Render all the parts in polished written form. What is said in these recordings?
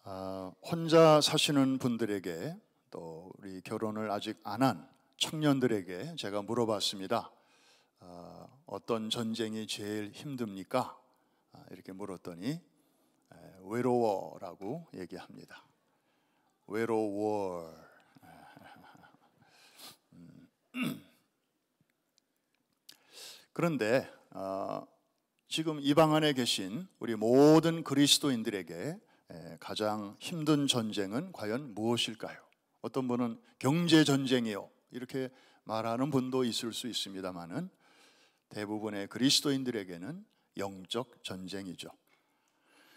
혼자 사시는 분들에게 또 우리 결혼을 아직 안 한 청년들에게 제가 물어봤습니다. 어떤 전쟁이 제일 힘듭니까? 이렇게 물었더니 외로워라고 얘기합니다. 외로워. 그런데 지금 이 방 안에 계신 우리 모든 그리스도인들에게 가장 힘든 전쟁은 과연 무엇일까요? 어떤 분은 경제 전쟁이요 이렇게 말하는 분도 있을 수 있습니다만은 대부분의 그리스도인들에게는 영적 전쟁이죠.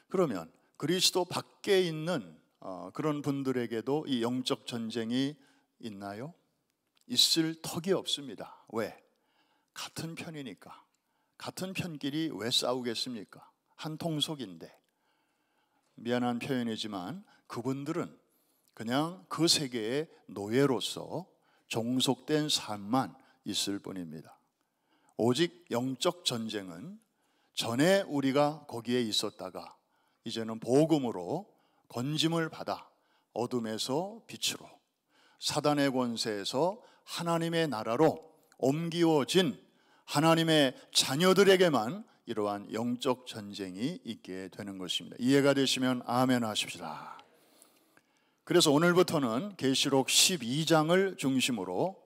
그러면 그리스도 밖에 있는 그런 분들에게도 이 영적 전쟁이 있나요? 있을 턱이 없습니다. 왜? 같은 편이니까. 같은 편끼리 왜 싸우겠습니까? 한 통속인데. 미안한 표현이지만 그분들은 그냥 그 세계의 노예로서 종속된 삶만 있을 뿐입니다. 오직 영적 전쟁은 전에 우리가 거기에 있었다가 이제는 복음으로 건짐을 받아 어둠에서 빛으로, 사단의 권세에서 하나님의 나라로 옮기워진 하나님의 자녀들에게만 이러한 영적 전쟁이 있게 되는 것입니다. 이해가 되시면 아멘 하십시다. 그래서 오늘부터는 계시록 12장을 중심으로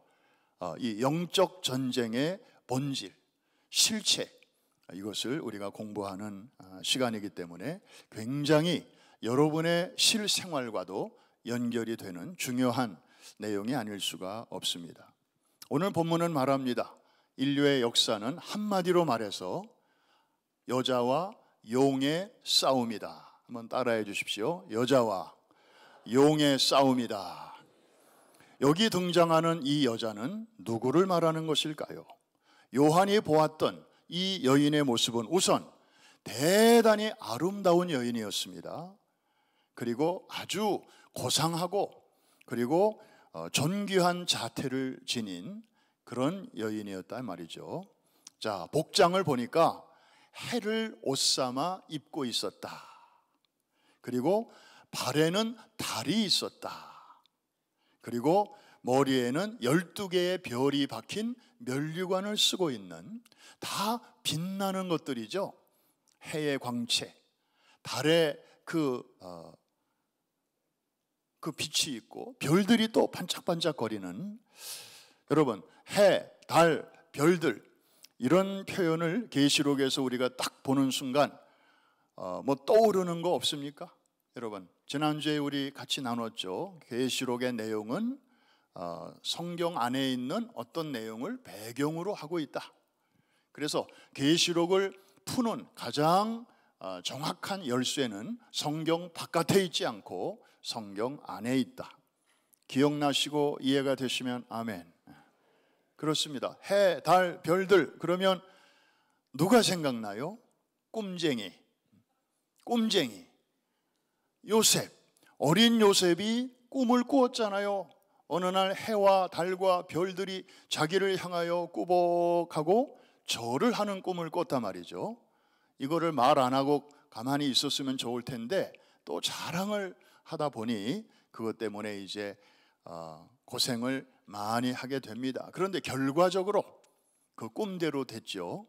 이 영적 전쟁의 본질, 실체, 이것을 우리가 공부하는 시간이기 때문에 굉장히 여러분의 실생활과도 연결이 되는 중요한 내용이 아닐 수가 없습니다. 오늘 본문은 말합니다. 인류의 역사는 한마디로 말해서 여자와 용의 싸움이다. 한번 따라해 주십시오. 여자와 용의 싸움이다. 여기 등장하는 이 여자는 누구를 말하는 것일까요? 요한이 보았던 이 여인의 모습은 우선 대단히 아름다운 여인이었습니다. 그리고 아주 고상하고 그리고 존귀한 자태를 지닌 그런 여인이었단 말이죠. 자, 복장을 보니까 해를 옷삼아 입고 있었다. 그리고 발에는 달이 있었다. 그리고 머리에는 12개의 별이 박힌 면류관을 쓰고 있는, 다 빛나는 것들이죠. 해의 광채, 달의 그 빛이 있고 별들이 또 반짝반짝거리는, 여러분 해, 달, 별들 이런 표현을 계시록에서 우리가 딱 보는 순간 뭐 떠오르는 거 없습니까? 여러분 지난주에 우리 같이 나눴죠. 계시록의 내용은 성경 안에 있는 어떤 내용을 배경으로 하고 있다. 그래서 계시록을 푸는 가장 정확한 열쇠는 성경 바깥에 있지 않고 성경 안에 있다. 기억나시고 이해가 되시면 아멘. 그렇습니다. 해, 달, 별들 그러면 누가 생각나요? 꿈쟁이 요셉, 어린 요셉이 꿈을 꾸었잖아요. 어느 날 해와 달과 별들이 자기를 향하여 꾸벅하고 절을 하는 꿈을 꿨단 말이죠. 이거를 말 안 하고 가만히 있었으면 좋을 텐데 또 자랑을 하다 보니 그것 때문에 이제 고생을 많이 하게 됩니다. 그런데 결과적으로 그 꿈대로 됐죠.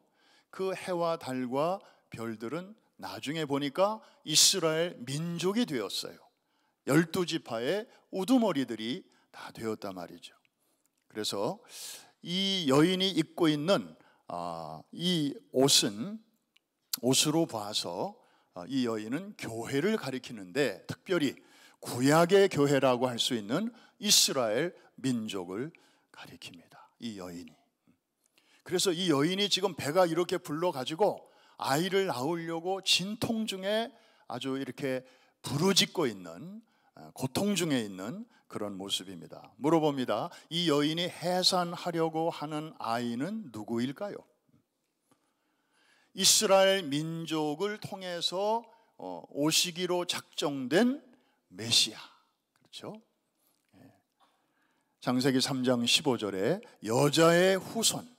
그 해와 달과 별들은 나중에 보니까 이스라엘 민족이 되었어요. 12지파의 우두머리들이 다 되었단 말이죠. 그래서 이 여인이 입고 있는 이 옷으로 봐서 이 여인은 교회를 가리키는데 특별히 구약의 교회라고 할 수 있는 이스라엘 민족을 가리킵니다. 이 여인이. 그래서 이 여인이 지금 배가 이렇게 불러가지고 아이를 낳으려고 진통 중에 아주 이렇게 부르짖고 있는, 고통 중에 있는 그런 모습입니다. 물어봅니다. 이 여인이 해산하려고 하는 아이는 누구일까요? 이스라엘 민족을 통해서 오시기로 작정된 메시아. 그렇죠? 창세기 3장 15절에 여자의 후손,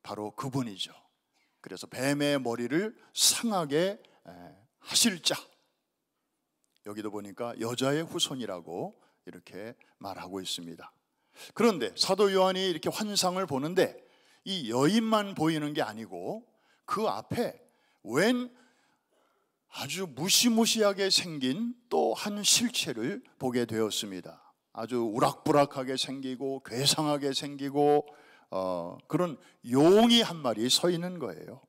바로 그분이죠. 그래서 뱀의 머리를 상하게 하실 자, 여기도 보니까 여자의 후손이라고 이렇게 말하고 있습니다. 그런데 사도 요한이 이렇게 환상을 보는데 이 여인만 보이는 게 아니고 그 앞에 웬 아주 무시무시하게 생긴 또 한 실체를 보게 되었습니다. 아주 우락부락하게 생기고 괴상하게 생기고 그런 용이 한 마리 서 있는 거예요.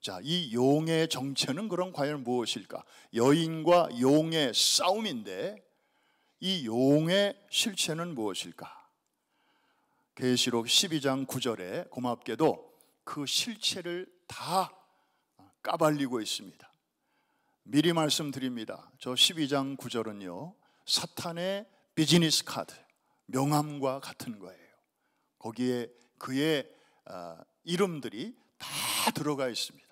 자, 이 용의 정체는 그럼 과연 무엇일까? 여인과 용의 싸움인데 이 용의 실체는 무엇일까? 계시록 12장 9절에 고맙게도 그 실체를 다 까발리고 있습니다. 미리 말씀드립니다. 저 12장 9절은요 사탄의 비즈니스 카드, 명함과 같은 거예요. 거기에 그의 이름들이 다 들어가 있습니다.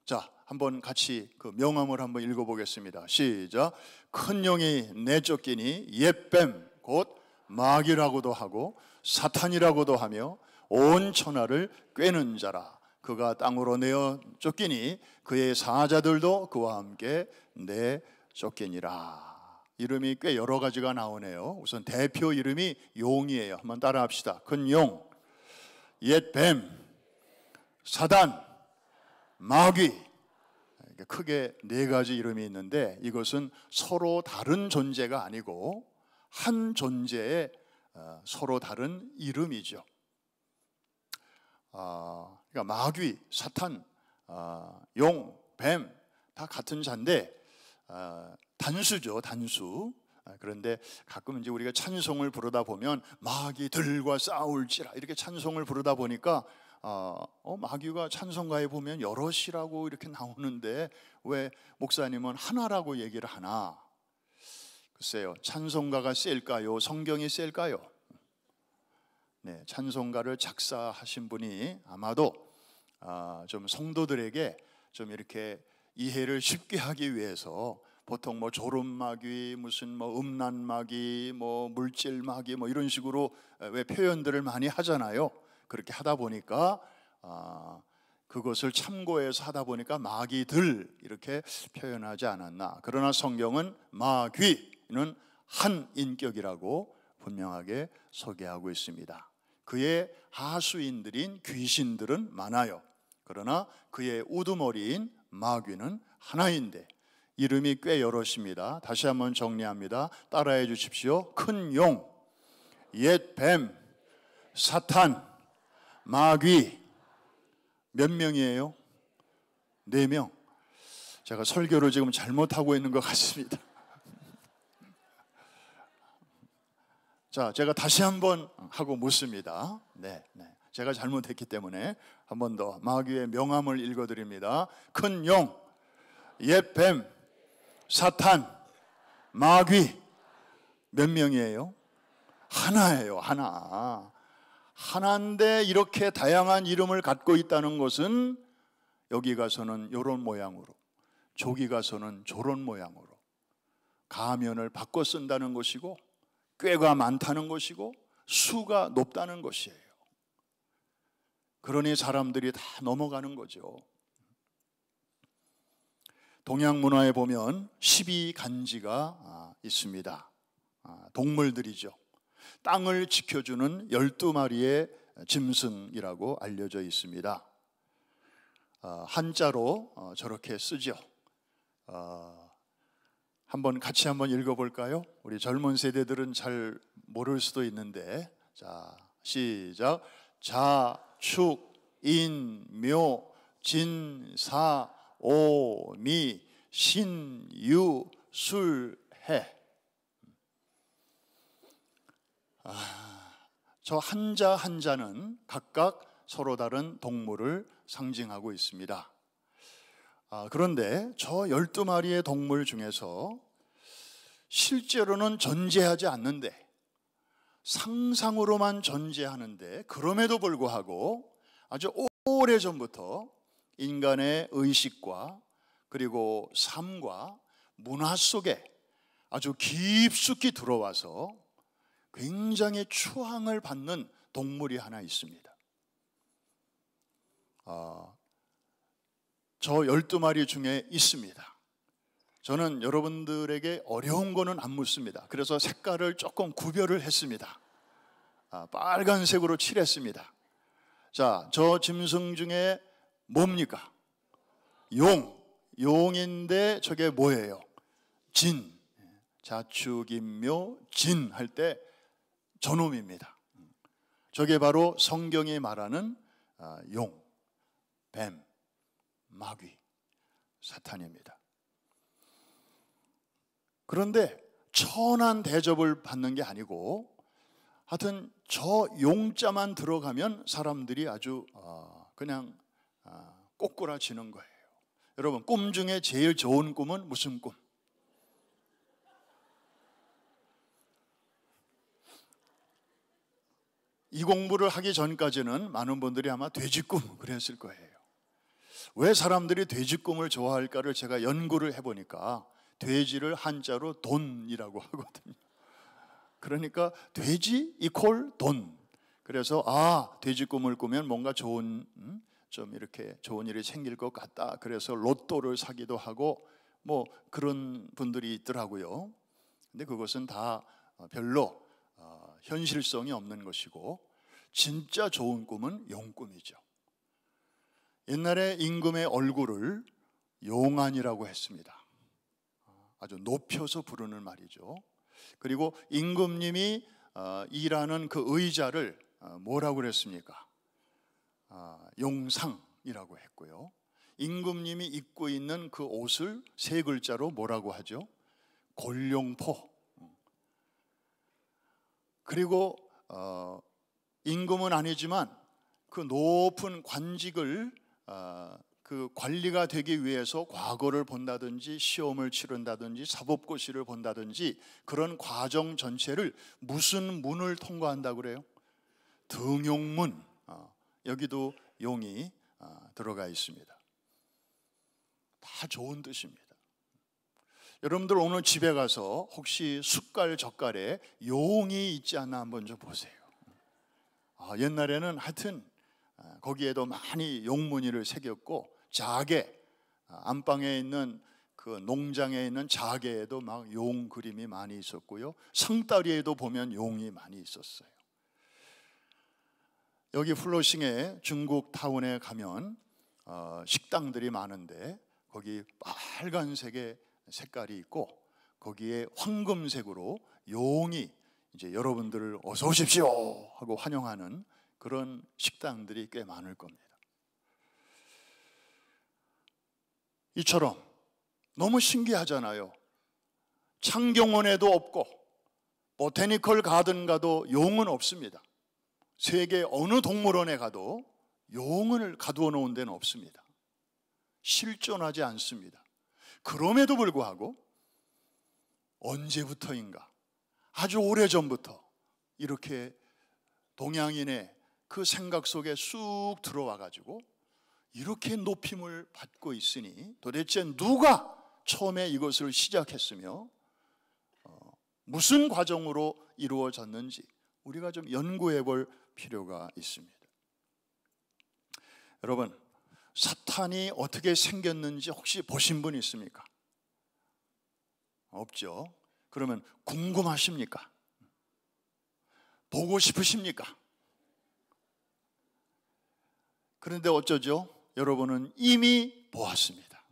자, 한번 같이 그 명함을 한번 읽어보겠습니다. 시작. 큰 용이 내쫓기니 옛뱀 곧 마귀라고도 하고 사탄이라고도 하며 온 천하를 꿰는 자라. 그가 땅으로 내어 쫓기니 그의 사자들도 그와 함께 내쫓기니라. 이름이 꽤 여러 가지가 나오네요. 우선 대표 이름이 용이에요. 한번 따라합시다. 큰 용, 옛 뱀, 사단, 마귀. 크게 네 가지 이름이 있는데 이것은 서로 다른 존재가 아니고 한 존재의 서로 다른 이름이죠. 그러니까 마귀, 사탄, 용, 뱀 다 같은 자인데 단수죠, 단수. 그런데 가끔 이제 우리가 찬송을 부르다 보면 마귀들과 싸울지라 이렇게 찬송을 부르다 보니까 마귀가 찬송가에 보면 여럿이라고 이렇게 나오는데 왜 목사님은 하나라고 얘기를 하나? 글쎄요, 찬송가가 셀까요? 성경이 셀까요? 네, 찬송가를 작사하신 분이 아마도 좀 성도들에게 좀 이렇게 이해를 쉽게 하기 위해서 보통 뭐 조름마귀, 무슨 뭐 음란마귀, 뭐 물질마귀 뭐 이런 식으로 왜 표현들을 많이 하잖아요. 그렇게 하다 보니까 그것을 참고해서 하다 보니까 마귀들 이렇게 표현하지 않았나. 그러나 성경은 마귀는 한 인격이라고 분명하게 소개하고 있습니다. 그의 하수인들인 귀신들은 많아요. 그러나 그의 우두머리인 마귀는 하나인데 이름이 꽤 여럿입니다. 다시 한번 정리합니다. 따라해 주십시오. 큰 용, 옛 뱀, 사탄, 마귀. 몇 명이에요? 4명. 제가 설교를 지금 잘못하고 있는 것 같습니다. 자, 제가 다시 한번 하고 묻습니다. 네. 제가 잘못했기 때문에 한 번 더 마귀의 명함을 읽어드립니다. 큰 용, 옛 뱀, 사탄, 마귀. 몇 명이에요? 하나예요, 하나. 하나인데 이렇게 다양한 이름을 갖고 있다는 것은 여기 가서는 이런 모양으로, 저기 가서는 저런 모양으로 가면을 바꿔 쓴다는 것이고 꾀가 많다는 것이고 수가 높다는 것이에요. 그러니 사람들이 다 넘어가는 거죠. 동양 문화에 보면 12간지가 있습니다. 동물들이죠. 땅을 지켜주는 12마리의 짐승이라고 알려져 있습니다. 한자로 저렇게 쓰죠. 같이 한번 읽어볼까요? 우리 젊은 세대들은 잘 모를 수도 있는데, 자, 시작. 자, 축, 인, 묘, 진, 사, 오, 미, 신, 유, 술, 해. 저 한자 한자는 각각 서로 다른 동물을 상징하고 있습니다. 그런데 저 12마리의 동물 중에서 실제로는 존재하지 않는데 상상으로만 존재하는데 그럼에도 불구하고 아주 오래전부터 인간의 의식과 그리고 삶과 문화 속에 아주 깊숙이 들어와서 굉장히 추앙을 받는 동물이 하나 있습니다. 저 12마리 중에 있습니다. 저는 여러분들에게 어려운 거는 안 묻습니다. 그래서 색깔을 조금 구별을 했습니다. 빨간색으로 칠했습니다. 자, 저 짐승 중에 뭡니까? 용인데 저게 뭐예요? 진. 자축인묘 진 할 때 저놈입니다. 저게 바로 성경이 말하는 용, 뱀, 마귀, 사탄입니다. 그런데 천한 대접을 받는 게 아니고 하여튼 저 용자만 들어가면 사람들이 아주 그냥 꼬꾸라지는 거예요. 여러분, 꿈 중에 제일 좋은 꿈은 무슨 꿈? 이 공부를 하기 전까지는 많은 분들이 아마 돼지꿈 그랬을 거예요. 왜 사람들이 돼지꿈을 좋아할까를 제가 연구를 해보니까 돼지를 한자로 돈이라고 하거든요. 그러니까 돼지 이퀄 돈. 그래서 돼지꿈을 꾸면 뭔가 좋은 좀 이렇게 좋은 일이 생길 것 같다. 그래서 로또를 사기도 하고 뭐 그런 분들이 있더라고요. 근데 그것은 다 별로 현실성이 없는 것이고 진짜 좋은 꿈은 용꿈이죠. 옛날에 임금의 얼굴을 용안이라고 했습니다. 아주 높여서 부르는 말이죠. 그리고 임금님이 일하는 그 의자를 뭐라고 그랬습니까? 용상이라고 했고요. 임금님이 입고 있는 그 옷을 세 글자로 뭐라고 하죠? 골룡포. 그리고 임금은 아니지만 그 높은 관직을 그 관리가 되기 위해서 과거를 본다든지 시험을 치른다든지 사법고시를 본다든지 그런 과정 전체를 무슨 문을 통과한다고 그래요? 등용문. 여기도 용이 들어가 있습니다. 다 좋은 뜻입니다. 여러분들 오늘 집에 가서 혹시 숟갈 젓갈에 용이 있지 않나 한번 좀 보세요. 옛날에는 하여튼 거기에도 많이 용무늬를 새겼고 자개, 안방에 있는 그 농장에 있는 자개에도 막 용 그림이 많이 있었고요. 상다리에도 보면 용이 많이 있었어요. 여기 플러싱에 중국 타운에 가면 식당들이 많은데 거기 빨간색의 색깔이 있고 거기에 황금색으로 용이 이제 여러분들을 어서 오십시오 하고 환영하는 그런 식당들이 꽤 많을 겁니다. 이처럼 너무 신기하잖아요. 창경원에도 없고 보테니컬 가든 가도 용은 없습니다. 세계 어느 동물원에 가도 용을 가두어 놓은 데는 없습니다. 실존하지 않습니다. 그럼에도 불구하고 언제부터인가 아주 오래전부터 이렇게 동양인의 그 생각 속에 쑥 들어와 가지고 이렇게 높임을 받고 있으니 도대체 누가 처음에 이것을 시작했으며 무슨 과정으로 이루어졌는지 우리가 좀 연구해 볼 필요가 있습니다. 여러분, 사탄이 어떻게 생겼는지 혹시 보신 분 있습니까? 없죠. 그러면 궁금하십니까? 보고 싶으십니까? 그런데 어쩌죠? 여러분은 이미 보았습니다.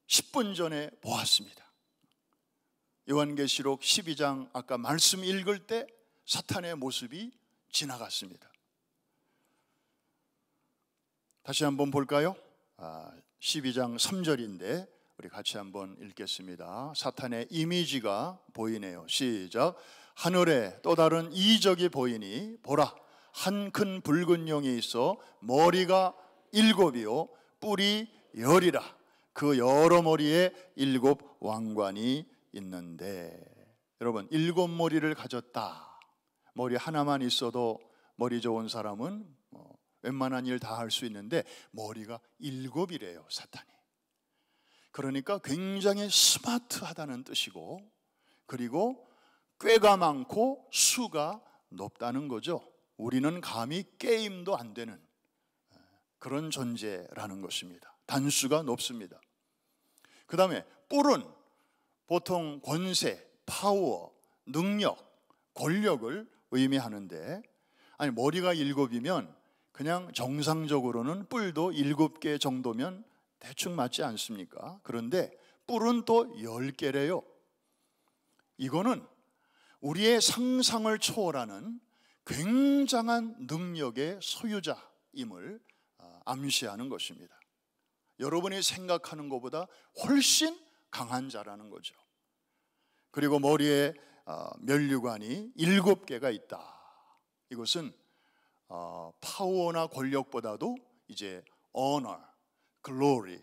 10분 전에 보았습니다. 요한계시록 12장 아까 말씀 읽을 때 사탄의 모습이 지나갔습니다. 다시 한번 볼까요? 12장 3절인데 우리 같이 한번 읽겠습니다. 사탄의 이미지가 보이네요. 시작. 하늘에 또 다른 이적이 보이니 보라, 한 큰 붉은 용이 있어 머리가 7이요 뿔이 10이라. 그 여러 머리에 7 왕관이 있는데, 여러분 7 머리를 가졌다. 머리 하나만 있어도 머리 좋은 사람은 웬만한 일 다 할 수 있는데 머리가 7이래요 사탄이. 그러니까 굉장히 스마트하다는 뜻이고, 그리고 꾀가 많고 수가 높다는 거죠. 우리는 감히 게임도 안 되는 그런 존재라는 것입니다. 단수가 높습니다. 그 다음에 뿔은 보통 권세, 파워, 능력, 권력을 의미하는데, 아니 머리가 7이면 그냥 정상적으로는 뿔도 7개 정도면 대충 맞지 않습니까? 그런데 뿔은 또 10개래요. 이거는 우리의 상상을 초월하는 굉장한 능력의 소유자임을 암시하는 것입니다. 여러분이 생각하는 것보다 훨씬 강한 자라는 거죠. 그리고 머리에 면류관이 7개가 있다. 이것은 파워나 권력보다도 이제 honor, glory,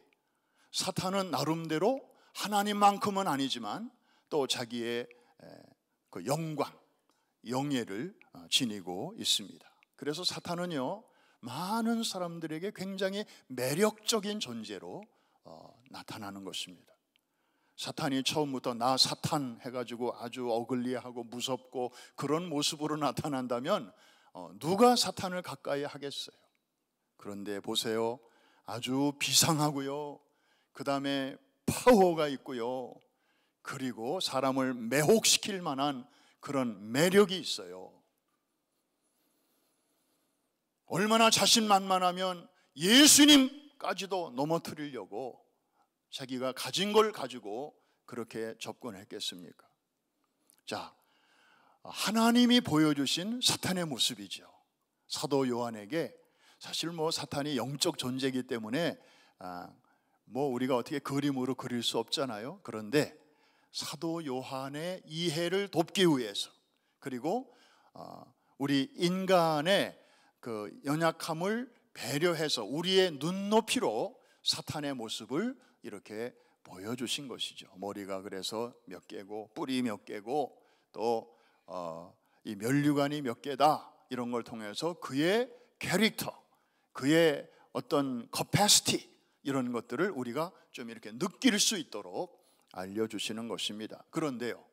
사탄은 나름대로 하나님만큼은 아니지만 또 자기의 그 영광, 영예를 지니고 있습니다. 그래서 사탄은요, 많은 사람들에게 굉장히 매력적인 존재로 나타나는 것입니다. 사탄이 처음부터 나 사탄 해가지고 아주 어글리하고 무섭고 그런 모습으로 나타난다면 누가 사탄을 가까이 하겠어요? 그런데 보세요, 아주 비상하고요, 그 다음에 파워가 있고요, 그리고 사람을 매혹시킬 만한 그런 매력이 있어요. 얼마나 자신만만하면 예수님까지도 넘어뜨리려고 자기가 가진 걸 가지고 그렇게 접근했겠습니까? 자, 하나님이 보여주신 사탄의 모습이죠. 사도 요한에게 사실 사탄이 영적 존재이기 때문에 우리가 어떻게 그림으로 그릴 수 없잖아요. 그런데 사도 요한의 이해를 돕기 위해서, 그리고 우리 인간의 그 연약함을 배려해서 우리의 눈높이로 사탄의 모습을 이렇게 보여주신 것이죠. 머리가 그래서 몇 개고 뿔이 몇 개고 또 이 면류관이 몇 개다, 이런 걸 통해서 그의 캐릭터, 그의 어떤 capacity, 이런 것들을 우리가 좀 이렇게 느낄 수 있도록 알려주시는 것입니다. 그런데요,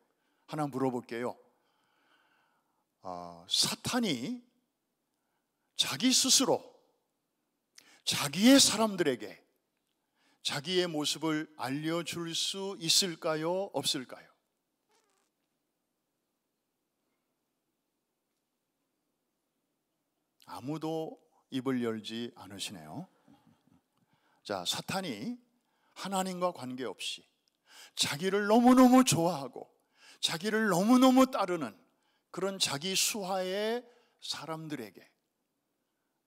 하나 물어볼게요. 사탄이 자기 스스로 자기의 사람들에게 자기의 모습을 알려줄 수 있을까요? 없을까요? 아무도 입을 열지 않으시네요. 자, 사탄이 하나님과 관계없이 자기를 너무너무 좋아하고 자기를 너무너무 따르는 그런 자기 수하의 사람들에게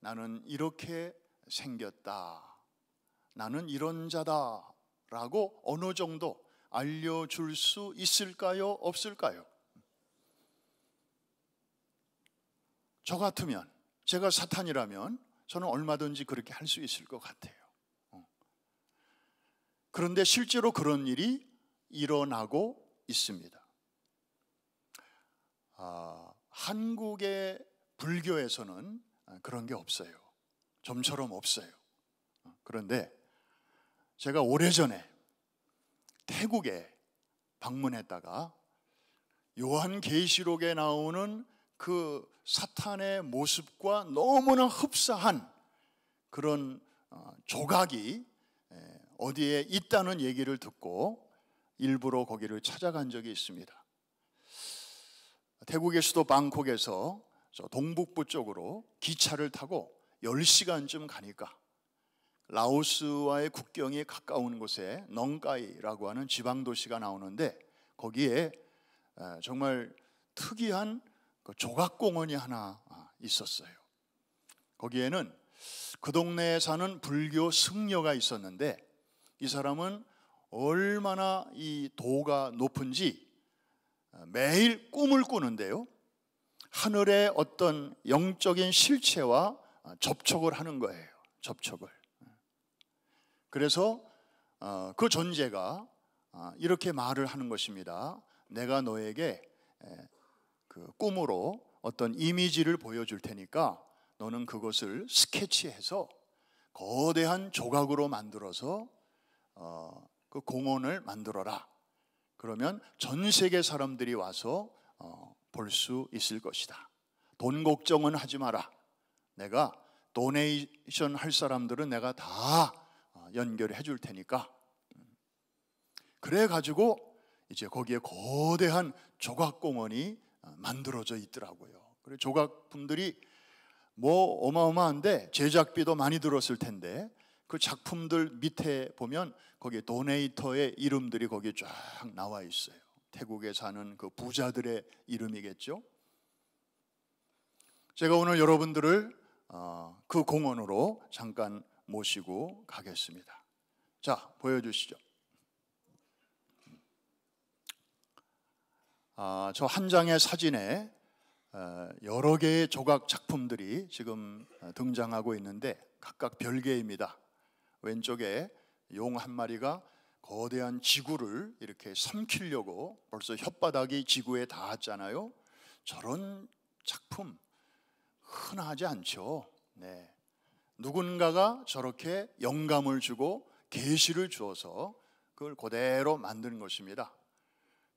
나는 이렇게 생겼다, 나는 이런 자다 라고 어느 정도 알려줄 수 있을까요? 없을까요? 저 같으면, 제가 사탄이라면 저는 얼마든지 그렇게 할 수 있을 것 같아요. 그런데 실제로 그런 일이 일어나고 있습니다. 한국의 불교에서는 그런 게 없어요. 좀처럼 없어요. 그런데 제가 오래전에 태국에 방문했다가 요한계시록에 나오는 그 사탄의 모습과 너무나 흡사한 그런 조각이 어디에 있다는 얘기를 듣고 일부러 거기를 찾아간 적이 있습니다. 태국의 수도 방콕에서 저 동북부 쪽으로 기차를 타고 10시간쯤 가니까 라오스와의 국경이 가까운 곳에 넝까이라고 하는 지방도시가 나오는데, 거기에 정말 특이한 조각공원이 하나 있었어요. 거기에는 그 동네에 사는 불교 승려가 있었는데, 이 사람은 얼마나 이 도가 높은지 매일 꿈을 꾸는데요, 하늘의 어떤 영적인 실체와 접촉을 하는 거예요. 접촉을. 그래서 그 존재가 이렇게 말을 하는 것입니다. 내가 너에게 그 꿈으로 어떤 이미지를 보여줄 테니까 너는 그것을 스케치해서 거대한 조각으로 만들어서 그 공원을 만들어라. 그러면 전 세계 사람들이 와서 볼 수 있을 것이다. 돈 걱정은 하지 마라. 내가 도네이션 할 사람들은 내가 다 연결해 줄 테니까. 그래 가지고 이제 거기에 거대한 조각공원이 만들어져 있더라고요. 그리고 조각품들이 뭐 어마어마한데 제작비도 많이 들었을 텐데 그 작품들 밑에 보면 거기에 도네이터의 이름들이 거기에 쫙 나와 있어요. 태국에 사는 그 부자들의 이름이겠죠. 제가 오늘 여러분들을 그 공원으로 잠깐 모시고 가겠습니다. 자, 보여주시죠. 저 한 장의 사진에 여러 개의 조각 작품들이 지금 등장하고 있는데 각각 별개입니다. 왼쪽에 용 한 마리가 거대한 지구를 이렇게 삼키려고 벌써 혓바닥이 지구에 닿았잖아요. 저런 작품 흔하지 않죠. 네. 누군가가 저렇게 영감을 주고 계시를 주어서 그걸 그대로 만든 것입니다.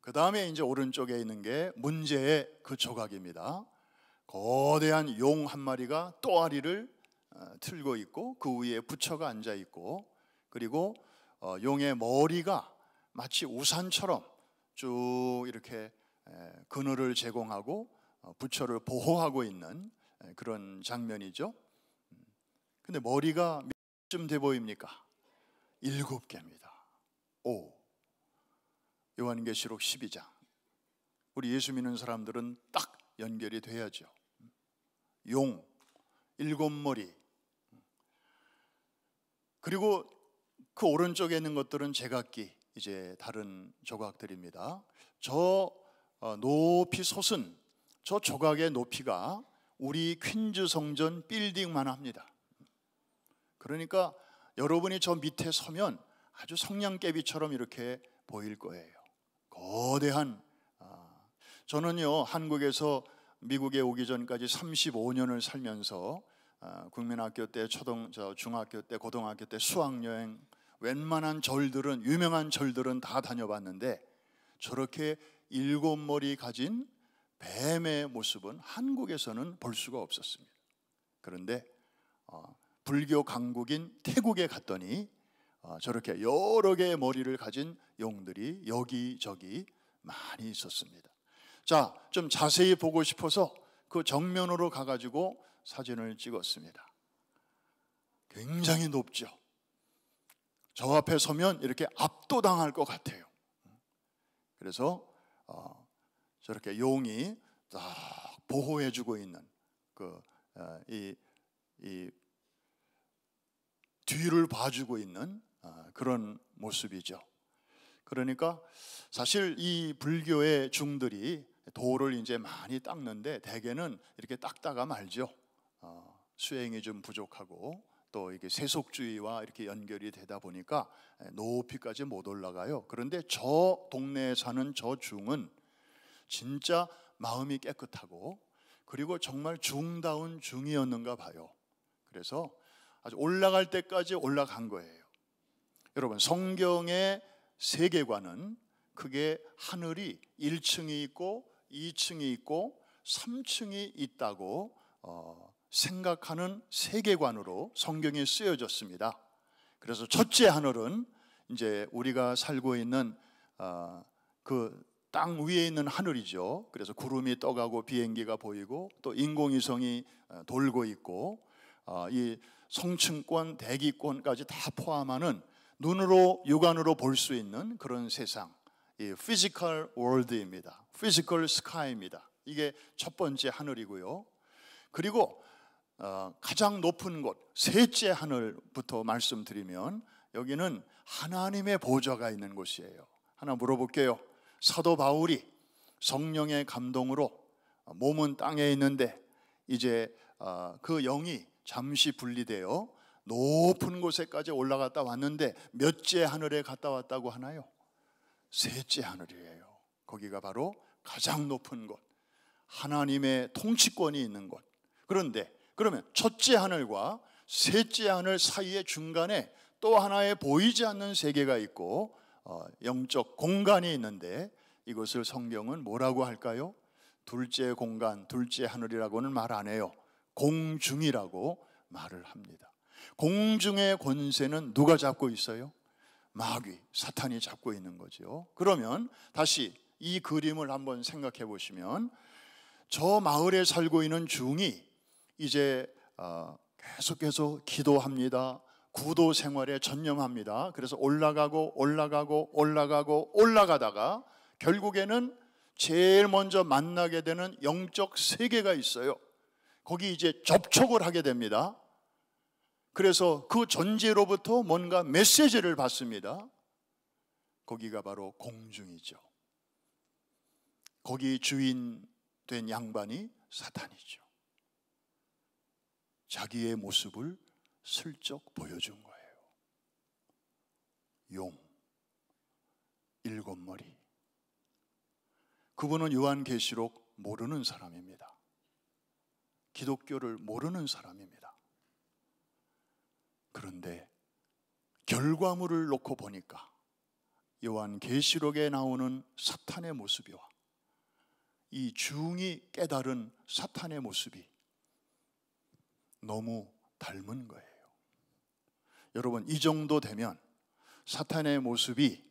그 다음에 이제 오른쪽에 있는 게 문제의 그 조각입니다. 거대한 용 한 마리가 또아리를 틀고 있고 그 위에 부처가 앉아 있고, 그리고 용의 머리가 마치 우산처럼 쭉 이렇게 그늘을 제공하고 부처를 보호하고 있는 그런 장면이죠. 근데 머리가 몇 쯤 돼 보입니까? 7개입니다. 요한계시록 12장. 우리 예수 믿는 사람들은 딱 연결이 돼야죠. 용 7머리. 그리고 그 오른쪽에 있는 것들은 제각기 이제 다른 조각들입니다. 저 높이 솟은 저 조각의 높이가 우리 퀸즈 성전 빌딩만 합니다. 그러니까 여러분이 저 밑에 서면 아주 성냥개비처럼 이렇게 보일 거예요. 거대한. 저는요, 한국에서 미국에 오기 전까지 35년을 살면서 국민학교 때, 중학교 때, 고등학교 때 수학여행, 웬만한 절들은, 유명한 절들은 다 다녀봤는데 저렇게 7머리 가진 뱀의 모습은 한국에서는 볼 수가 없었습니다. 그런데 불교 강국인 태국에 갔더니 저렇게 여러 개의 머리를 가진 용들이 여기저기 많이 있었습니다. 자, 좀 자세히 보고 싶어서 그 정면으로 가가지고 사진을 찍었습니다. 굉장히 높죠. 저 앞에 서면 이렇게 압도당할 것 같아요. 그래서 저렇게 용이 딱 보호해주고 있는 이 뒤를 봐주고 있는 그런 모습이죠. 그러니까 사실 이 불교의 중들이 돌을 이제 많이 닦는데 대개는 이렇게 닦다가 말죠. 수행이 좀 부족하고 또 이게 세속주의와 이렇게 연결이 되다 보니까 높이까지 못 올라가요. 그런데 저 동네에 사는 저 중은 진짜 마음이 깨끗하고 그리고 정말 중다운 중이었는가 봐요. 그래서 아주 올라갈 때까지 올라간 거예요. 여러분, 성경의 세계관은 크게 하늘이 1층이 있고 2층이 있고 3층이 있다고 생각하는 세계관으로 성경이 쓰여졌습니다. 그래서 첫째 하늘은 이제 우리가 살고 있는 그 땅 위에 있는 하늘이죠. 그래서 구름이 떠가고 비행기가 보이고 또 인공위성이 돌고 있고 이 성층권, 대기권까지 다 포함하는 눈으로 육안으로 볼 수 있는 그런 세상, 이 피지컬 월드입니다. 피지컬 스카이입니다. 이게 첫 번째 하늘이고요. 그리고 가장 높은 곳, 셋째 하늘부터 말씀드리면 여기는 하나님의 보좌가 있는 곳이에요. 하나 물어볼게요. 사도 바울이 성령의 감동으로 몸은 땅에 있는데 이제 그 영이 잠시 분리되어 높은 곳에까지 올라갔다 왔는데 몇째 하늘에 갔다 왔다고 하나요? 셋째 하늘이에요. 거기가 바로 가장 높은 곳, 하나님의 통치권이 있는 곳. 그런데 그러면 첫째 하늘과 셋째 하늘 사이의 중간에 또 하나의 보이지 않는 세계가 있고 영적 공간이 있는데 이것을 성경은 뭐라고 할까요? 둘째 공간, 둘째 하늘이라고는 말 안 해요. 공중이라고 말을 합니다. 공중의 권세는 누가 잡고 있어요? 마귀, 사탄이 잡고 있는 거죠. 그러면 다시 이 그림을 한번 생각해 보시면 저 마을에 살고 있는 중이 이제 계속해서 기도합니다. 구도 생활에 전념합니다. 그래서 올라가다가 결국에는 제일 먼저 만나게 되는 영적 세계가 있어요. 거기 이제 접촉을 하게 됩니다. 그래서 그 존재로부터 뭔가 메시지를 받습니다. 거기가 바로 공중이죠. 거기 주인 된 양반이 사탄이죠. 자기의 모습을 슬쩍 보여준 거예요. 용, 일곱 머리. 그분은 요한계시록 모르는 사람입니다. 기독교를 모르는 사람입니다. 그런데 결과물을 놓고 보니까 요한계시록에 나오는 사탄의 모습이와 이 중이 깨달은 사탄의 모습이 너무 닮은 거예요. 여러분, 이 정도 되면 사탄의 모습이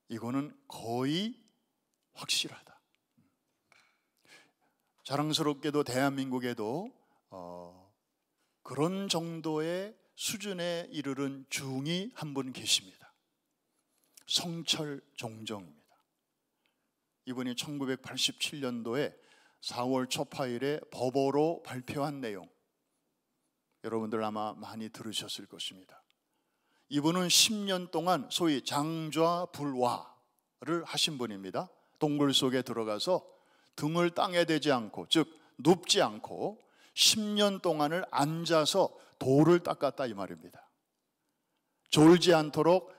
이거는 거의 확실하다. 자랑스럽게도 대한민국에도 그런 정도의 수준에 이르른 중이 한 분 계십니다. 성철 종정입니다. 이분이 1987년도에 4월 초파일에 법어로 발표한 내용, 여러분들 아마 많이 들으셨을 것입니다. 이분은 10년 동안 소위 장좌불화를 하신 분입니다. 동굴 속에 들어가서 등을 땅에 대지 않고, 즉 눕지 않고 10년 동안을 앉아서 돌을 닦았다 이 말입니다. 졸지 않도록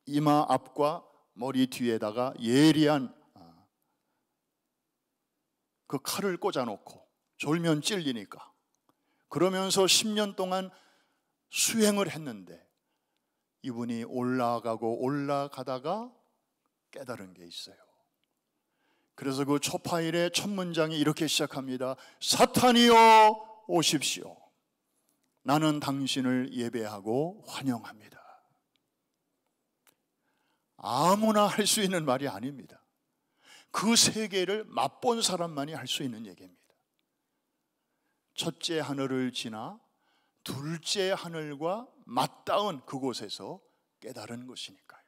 이마 앞과 머리 뒤에다가 예리한 그 칼을 꽂아놓고 졸면 찔리니까, 그러면서 10년 동안 수행을 했는데 이분이 올라가다가 깨달은 게 있어요. 그래서 그 초파일의 첫 문장이 이렇게 시작합니다. 사탄이여 오십시오. 나는 당신을 예배하고 환영합니다. 아무나 할 수 있는 말이 아닙니다. 그 세계를 맛본 사람만이 할 수 있는 얘기입니다. 첫째 하늘을 지나 둘째 하늘과 맞닿은 그곳에서 깨달은 것이니까요.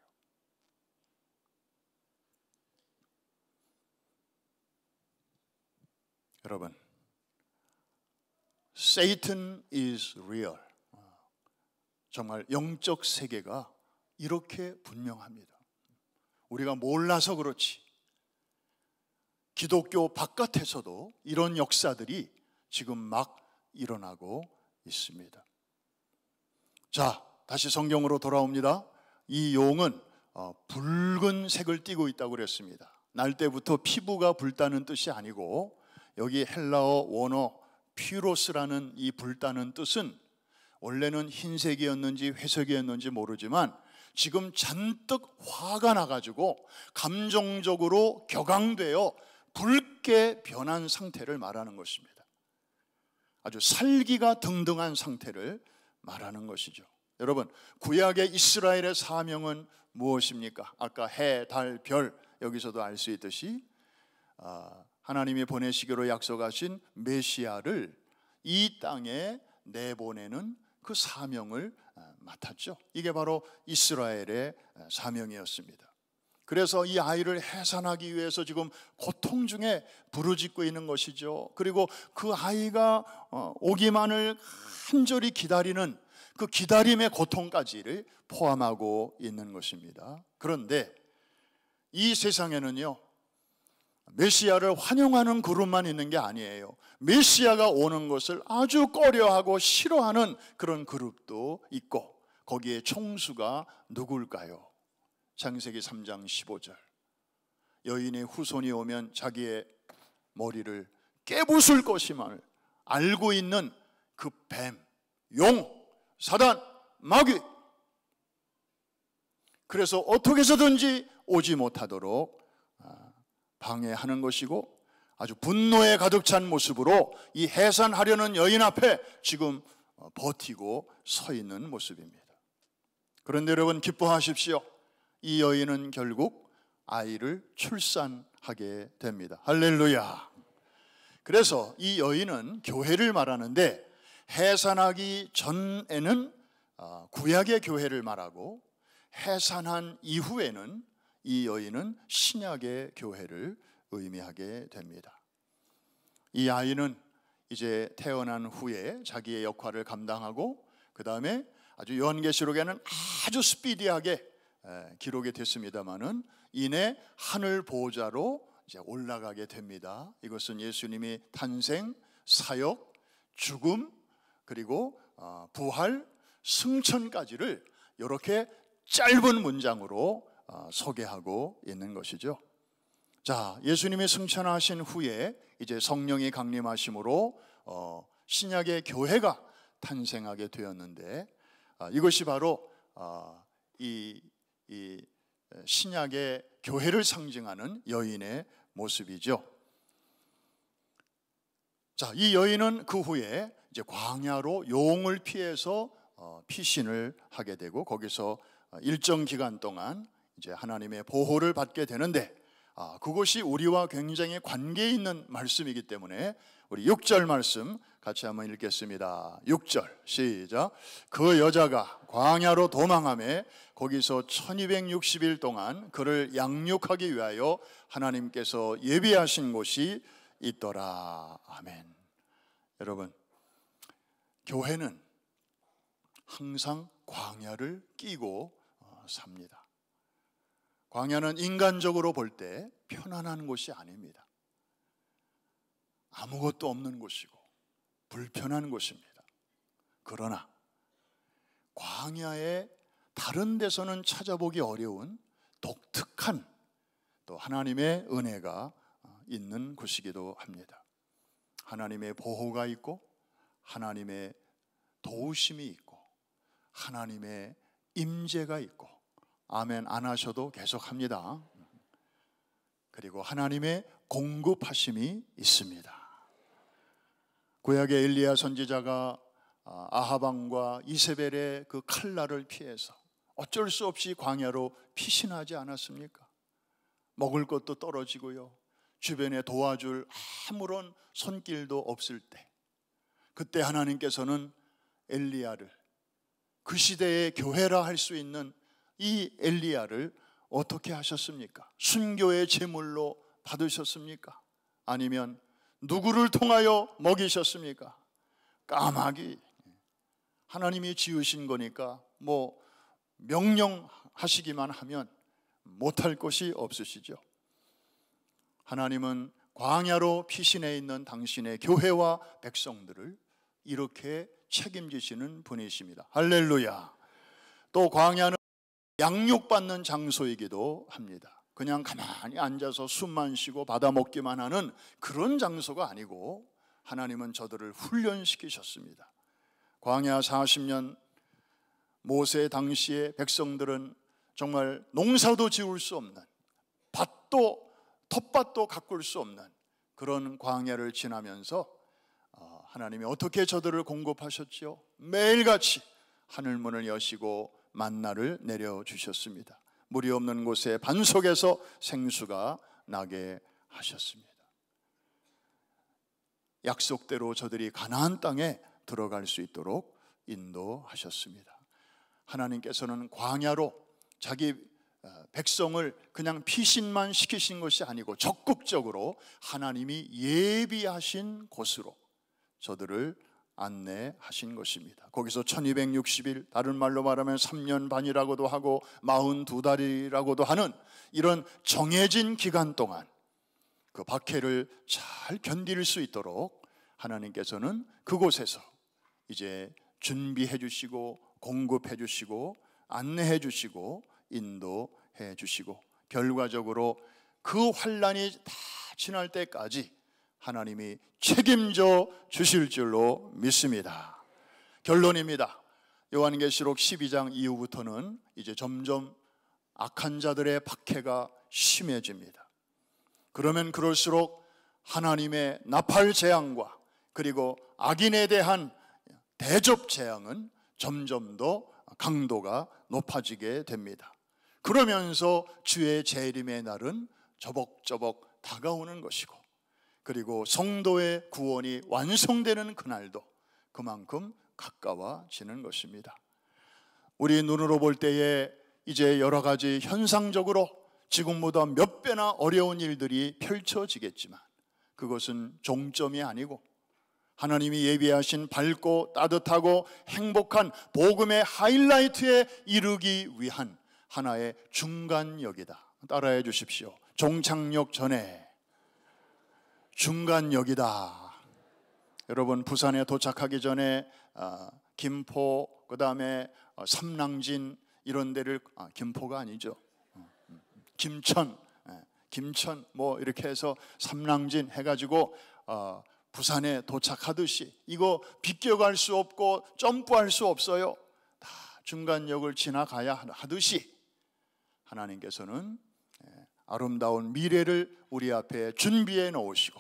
여러분, Satan is real. 정말 영적 세계가 이렇게 분명합니다. 우리가 몰라서 그렇지 기독교 바깥에서도 이런 역사들이 지금 막 일어나고 있습니다. 자, 다시 성경으로 돌아옵니다. 이 용은 붉은색을 띠고 있다고 그랬습니다. 날 때부터 피부가 붉다는 뜻이 아니고, 여기 헬라어 원어 피로스라는 이 붉다는 뜻은 원래는 흰색이었는지 회색이었는지 모르지만 지금 잔뜩 화가 나가지고 감정적으로 격앙되어 붉게 변한 상태를 말하는 것입니다. 아주 살기가 등등한 상태를 말하는 것이죠. 여러분, 구약의 이스라엘의 사명은 무엇입니까? 아까 해, 달, 별 여기서도 알 수 있듯이 하나님이 보내시기로 약속하신 메시아를 이 땅에 내보내는 그 사명을 맡았죠. 이게 바로 이스라엘의 사명이었습니다. 그래서 이 아이를 해산하기 위해서 지금 고통 중에 부르짖고 있는 것이죠. 그리고 그 아이가 오기만을 간절히 기다리는 그 기다림의 고통까지를 포함하고 있는 것입니다. 그런데 이 세상에는요, 메시아를 환영하는 그룹만 있는 게 아니에요. 메시아가 오는 것을 아주 꺼려하고 싫어하는 그런 그룹도 있고, 거기에 총수가 누굴까요? 창세기 3장 15절, 여인의 후손이 오면 자기의 머리를 깨부술 것임을 알고 있는 그 뱀, 용, 사단, 마귀, 그래서 어떻게 해서든지 오지 못하도록 방해하는 것이고, 아주 분노에 가득 찬 모습으로 이 해산하려는 여인 앞에 지금 버티고 서 있는 모습입니다. 그런데 여러분 기뻐하십시오. 이 여인은 결국 아이를 출산하게 됩니다. 할렐루야. 그래서 이 여인은 교회를 말하는데, 해산하기 전에는 구약의 교회를 말하고, 해산한 이후에는 이 여인은 신약의 교회를 의미하게 됩니다. 이 아이는 이제 태어난 후에 자기의 역할을 감당하고, 그 다음에 아주 요한계시록에는 아주 스피디하게 기록이 됐습니다마는 이내 하늘 보좌로 이제 올라가게 됩니다. 이것은 예수님이 탄생, 사역, 죽음, 그리고 부활, 승천까지를 이렇게 짧은 문장으로 소개하고 있는 것이죠. 자, 예수님이 승천하신 후에 이제 성령이 강림하심으로 신약의 교회가 탄생하게 되었는데, 이것이 바로 이 신약의 교회를 상징하는 여인의 모습이죠. 자, 이 여인은 그 후에 이제 광야로 용을 피해서 피신을 하게 되고, 거기서 일정 기간 동안 이제 하나님의 보호를 받게 되는데, 그것이 우리와 굉장히 관계 있는 말씀이기 때문에 우리 6절 말씀 같이 한번 읽겠습니다. 6절 시작. 그 여자가 광야로 도망하며 거기서 1260일 동안 그를 양육하기 위하여 하나님께서 예비하신 곳이 있더라. 아멘. 여러분, 교회는 항상 광야를 끼고 삽니다. 광야는 인간적으로 볼 때 편안한 곳이 아닙니다. 아무것도 없는 곳이고 불편한 곳입니다. 그러나 광야에 다른 데서는 찾아보기 어려운 독특한 또 하나님의 은혜가 있는 곳이기도 합니다. 하나님의 보호가 있고, 하나님의 도우심이 있고, 하나님의 임재가 있고, 아멘 안 하셔도 계속합니다. 그리고 하나님의 공급하심이 있습니다. 구약의 엘리야 선지자가 아합 왕과 이세벨의 그 칼날을 피해서 어쩔 수 없이 광야로 피신하지 않았습니까? 먹을 것도 떨어지고요, 주변에 도와줄 아무런 손길도 없을 때, 그때 하나님께서는 엘리야를, 그 시대의 교회라 할 수 있는 이 엘리야를 어떻게 하셨습니까? 순교의 제물로 받으셨습니까? 아니면 누구를 통하여 먹이셨습니까? 까마귀. 하나님이 지으신 거니까 뭐 명령하시기만 하면 못할 것이 없으시죠. 하나님은 광야로 피신해 있는 당신의 교회와 백성들을 이렇게 책임지시는 분이십니다. 할렐루야. 또 광야는 양육받는 장소이기도 합니다. 그냥 가만히 앉아서 숨만 쉬고 받아먹기만 하는 그런 장소가 아니고, 하나님은 저들을 훈련시키셨습니다. 광야 40년 모세 당시의 백성들은 정말 농사도 지을 수 없는, 텃밭도 가꿀 수 없는 그런 광야를 지나면서 하나님이 어떻게 저들을 공급하셨죠? 매일같이 하늘문을 여시고 만나를 내려주셨습니다. 물이 없는 곳에 반석에서 생수가 나게 하셨습니다. 약속대로 저들이 가나안 땅에 들어갈 수 있도록 인도하셨습니다. 하나님께서는 광야로 자기 백성을 그냥 피신만 시키신 것이 아니고 적극적으로 하나님이 예비하신 곳으로 저들을 안내하신 것입니다. 거기서 1260일, 다른 말로 말하면 3년 반이라고도 하고 42달이라고도 하는 이런 정해진 기간 동안 그 박해를 잘 견딜 수 있도록 하나님께서는 그곳에서 이제 준비해 주시고 공급해 주시고 안내해 주시고 인도해 주시고, 결과적으로 그 환난이 다 지날 때까지 하나님이 책임져 주실 줄로 믿습니다. 결론입니다. 요한계시록 12장 이후부터는 이제 점점 악한 자들의 박해가 심해집니다. 그러면 그럴수록 하나님의 나팔 재앙과 그리고 악인에 대한 대접 재앙은 점점 더 강도가 높아지게 됩니다. 그러면서 주의 재림의 날은 저벅저벅 다가오는 것이고, 그리고 성도의 구원이 완성되는 그날도 그만큼 가까워지는 것입니다. 우리 눈으로 볼 때에 이제 여러 가지 현상적으로 지금보다 몇 배나 어려운 일들이 펼쳐지겠지만, 그것은 종점이 아니고 하나님이 예비하신 밝고 따뜻하고 행복한 복음의 하이라이트에 이르기 위한 하나의 중간역이다. 따라해 주십시오. 종착역 전에 중간역이다. 여러분, 부산에 도착하기 전에 김포, 그 다음에 삼랑진 이런 데를, 김포가 아니죠, 김천 뭐 이렇게 해서 삼랑진 해가지고 부산에 도착하듯이 이거 비껴갈 수 없고 점프할 수 없어요. 다 중간역을 지나가야 하듯이 하나님께서는 아름다운 미래를 우리 앞에 준비해 놓으시고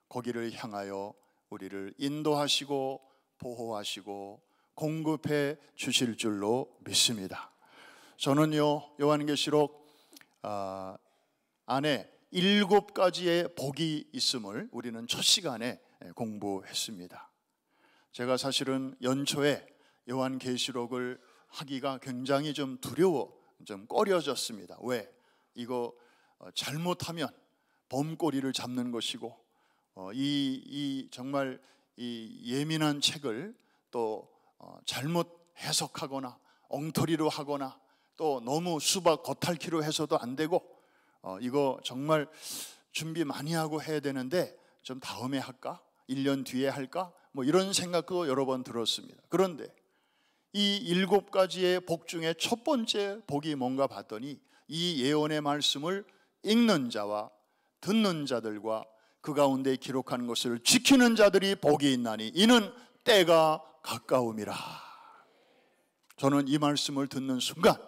거기를 향하여 우리를 인도하시고 보호하시고 공급해 주실 줄로 믿습니다. 저는요, 요한계시록 안에 7가지의 복이 있음을 우리는 첫 시간에 공부했습니다. 제가 사실은 연초에 요한계시록을 하기가 굉장히 좀 두려워, 좀 꺼려졌습니다. 왜? 이거 잘못하면 범꼬리를 잡는 것이고, 이 정말 이 예민한 책을 또 잘못 해석하거나 엉터리로 하거나 또 너무 수박 겉핥기로 해서도 안 되고, 이거 정말 준비 많이 하고 해야 되는데 좀 다음에 할까? 1년 뒤에 할까? 뭐 이런 생각도 여러 번 들었습니다. 그런데 이 7가지의 복 중에 첫 번째 복이 뭔가 봤더니 이 예언의 말씀을 읽는 자와 듣는 자들과 그 가운데 기록한 것을 지키는 자들이 복이 있나니 이는 때가 가까움이라. 저는 이 말씀을 듣는 순간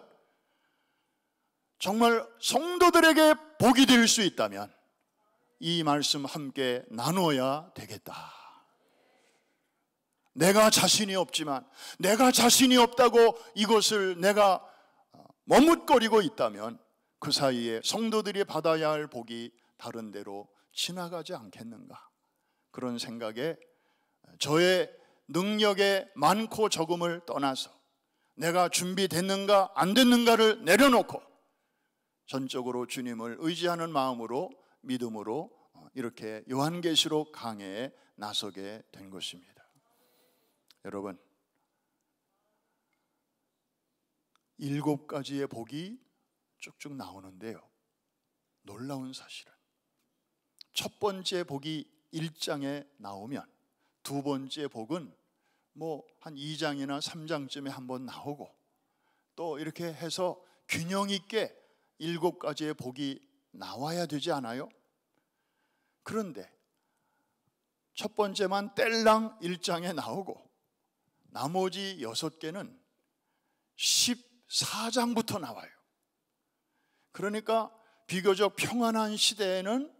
정말 성도들에게 복이 될 수 있다면 이 말씀 함께 나눠야 되겠다. 내가 자신이 없지만, 내가 자신이 없다고 이것을 내가 머뭇거리고 있다면 그 사이에 성도들이 받아야 할 복이 다른 데로 지나가지 않겠는가, 그런 생각에 저의 능력의 많고 적음을 떠나서 내가 준비됐는가 안 됐는가를 내려놓고 전적으로 주님을 의지하는 마음으로, 믿음으로 이렇게 요한계시록 강해에 나서게 된 것입니다. 여러분, 7가지의 복이 쭉쭉 나오는데요, 놀라운 사실은 첫 번째 복이 1장에 나오면 두 번째 복은 뭐 한 2장이나 3장쯤에 한번 나오고, 또 이렇게 해서 균형 있게 7가지의 복이 나와야 되지 않아요? 그런데 첫 번째만 뗄랑 1장에 나오고 나머지 6개는 14장부터 나와요. 그러니까 비교적 평안한 시대에는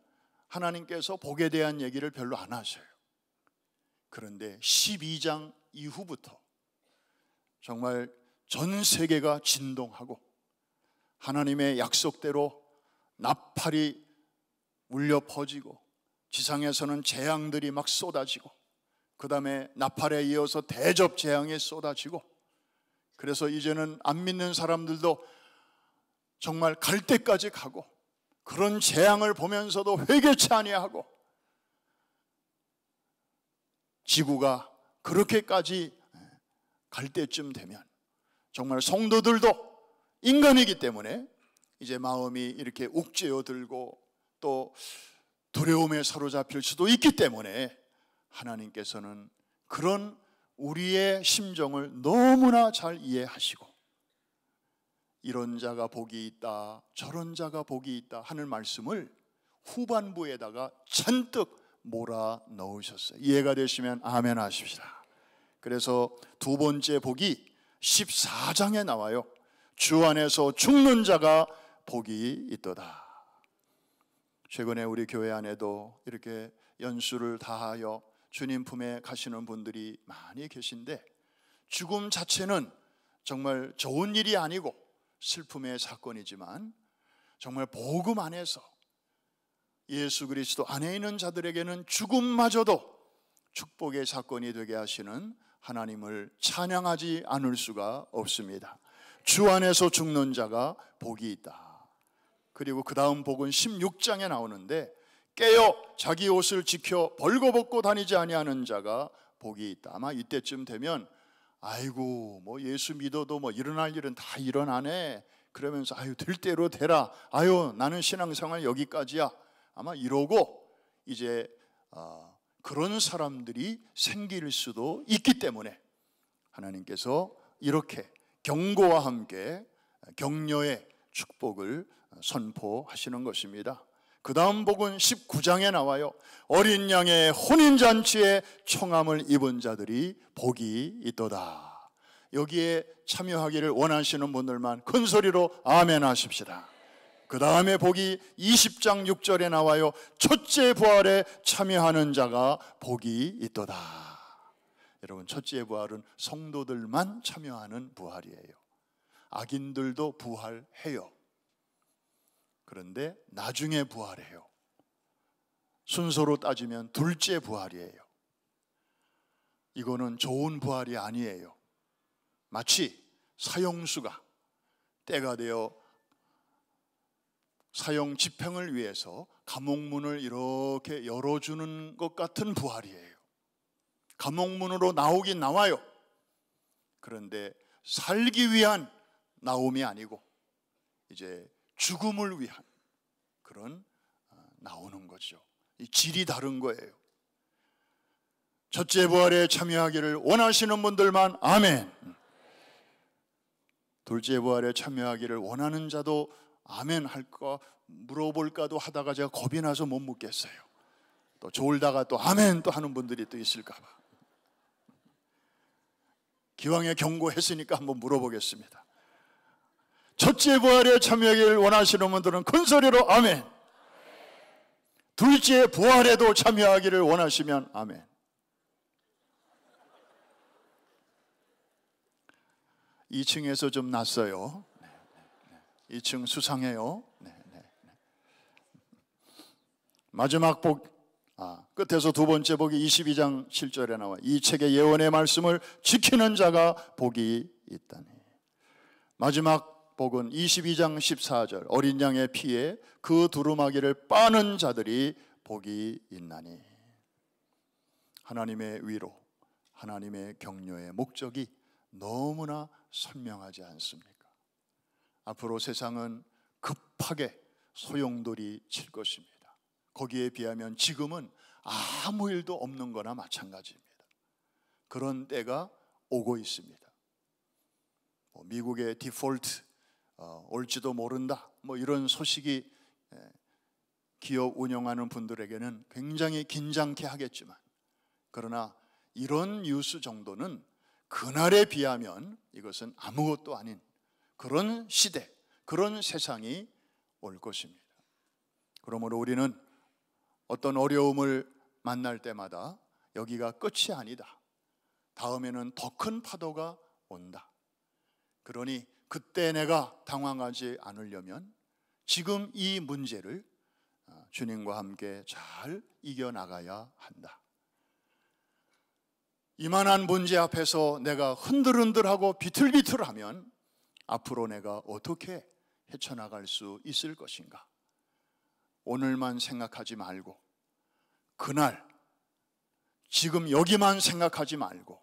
하나님께서 복에 대한 얘기를 별로 안 하셔요. 그런데 12장 이후부터 정말 전 세계가 진동하고 하나님의 약속대로 나팔이 울려 퍼지고 지상에서는 재앙들이 막 쏟아지고, 그 다음에 나팔에 이어서 대접 재앙이 쏟아지고, 그래서 이제는 안 믿는 사람들도 정말 갈 때까지 가고, 그런 재앙을 보면서도 회개치 아니하고, 지구가 그렇게까지 갈 때쯤 되면 정말 성도들도 인간이기 때문에 이제 마음이 이렇게 욱죄어들고 또 두려움에 사로잡힐 수도 있기 때문에 하나님께서는 그런 우리의 심정을 너무나 잘 이해하시고, 이런 자가 복이 있다, 저런 자가 복이 있다 하는 말씀을 후반부에다가 잔뜩 몰아 넣으셨어요. 이해가 되시면 아멘 하십시다. 그래서 두 번째 복이 14장에 나와요. 주 안에서 죽는 자가 복이 있도다. 최근에 우리 교회 안에도 이렇게 연수를 다하여 주님 품에 가시는 분들이 많이 계신데, 죽음 자체는 정말 좋은 일이 아니고 슬픔의 사건이지만 정말 복음 안에서 예수 그리스도 안에 있는 자들에게는 죽음마저도 축복의 사건이 되게 하시는 하나님을 찬양하지 않을 수가 없습니다. 주 안에서 죽는 자가 복이 있다. 그리고 그 다음 복은 16장에 나오는데, 깨어 자기 옷을 지켜 벌거벗고 다니지 아니하는 자가 복이 있다. 아마 이때쯤 되면 아이고 뭐 예수 믿어도 뭐 일어날 일은 다 일어나네 그러면서 아유 될 대로 되라, 아유 나는 신앙생활 여기까지야, 아마 이러고 이제 그런 사람들이 생길 수도 있기 때문에 하나님께서 이렇게 경고와 함께 격려의 축복을 선포하시는 것입니다. 그 다음 복은 19장에 나와요. 어린 양의 혼인잔치에 청함을 입은 자들이 복이 있도다. 여기에 참여하기를 원하시는 분들만 큰 소리로 아멘 하십시다. 그 다음에 복이 20장 6절에 나와요. 첫째 부활에 참여하는 자가 복이 있도다. 여러분, 첫째 부활은 성도들만 참여하는 부활이에요. 악인들도 부활해요. 그런데 나중에 부활해요. 순서로 따지면 둘째 부활이에요. 이거는 좋은 부활이 아니에요. 마치 사형수가 때가 되어 사형 집행을 위해서 감옥문을 이렇게 열어주는 것 같은 부활이에요. 감옥문으로 나오긴 나와요. 그런데 살기 위한 나옴이 아니고 이제 죽음을 위한 그런 나오는 거죠. 이 질이 다른 거예요. 첫째 부활에 참여하기를 원하시는 분들만 아멘. 둘째 부활에 참여하기를 원하는 자도 아멘 할까 물어볼까도 하다가 제가 겁이 나서 못 묻겠어요. 또 졸다가 또 아멘 또 하는 분들이 또 있을까 봐. 기왕에 경고했으니까 한번 물어보겠습니다. 첫째 부활에 참여하기를 원하시는 분들은 큰 소리로 아멘. 둘째 부활에도 참여하기를 원하시면 아멘. 2층에서 좀 났어요. 2층 수상해요. 마지막 복, 끝에서 두 번째 복이 22장 7절에 나와 이 책의 예언의 말씀을 지키는 자가 복이 있다니. 마지막 복은 22장 14절 어린 양의 피에 그 두루마기를 빠는 자들이 복이 있나니. 하나님의 위로, 하나님의 격려의 목적이 너무나 선명하지 않습니까? 앞으로 세상은 급하게 소용돌이 칠 것입니다. 거기에 비하면 지금은 아무 일도 없는 거나 마찬가지입니다. 그런 때가 오고 있습니다. 미국의 디폴트 올지도 모른다 뭐 이런 소식이 기업 운영하는 분들에게는 굉장히 긴장케 하겠지만, 그러나 이런 뉴스 정도는 그날에 비하면 이것은 아무것도 아닌 그런 시대, 그런 세상이 올 것입니다. 그러므로 우리는 어떤 어려움을 만날 때마다 여기가 끝이 아니다, 다음에는 더 큰 파도가 온다, 그러니 그때 내가 당황하지 않으려면 지금 이 문제를 주님과 함께 잘 이겨나가야 한다. 이만한 문제 앞에서 내가 흔들흔들하고 비틀비틀하면 앞으로 내가 어떻게 헤쳐나갈 수 있을 것인가? 오늘만 생각하지 말고, 그날 지금 여기만 생각하지 말고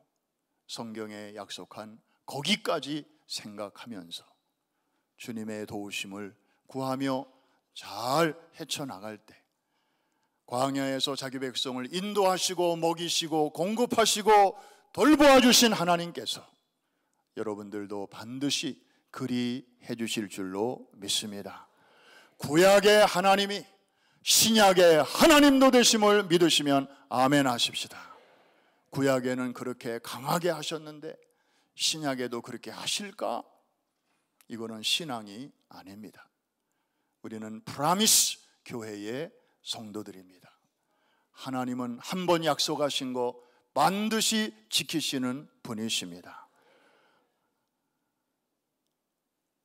성경에 약속한 거기까지 생각하면서 주님의 도우심을 구하며 잘 헤쳐나갈 때, 광야에서 자기 백성을 인도하시고 먹이시고 공급하시고 돌보아 주신 하나님께서 여러분들도 반드시 그리 해주실 줄로 믿습니다. 구약의 하나님이 신약의 하나님도 되심을 믿으시면 아멘 하십시다. 구약에는 그렇게 강하게 하셨는데 신약에도 그렇게 하실까? 이거는 신앙이 아닙니다. 우리는 프라미스 교회의 성도들입니다. 하나님은 한 번 약속하신 거 반드시 지키시는 분이십니다.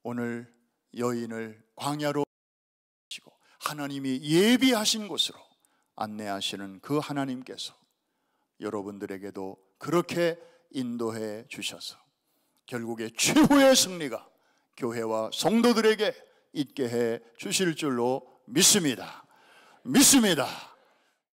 오늘 여인을 광야로 하시고 하나님이 예비하신 곳으로 안내하시는 그 하나님께서 여러분들에게도 그렇게 인도해 주셔서 결국에 최후의 승리가 교회와 성도들에게 있게 해 주실 줄로 믿습니다.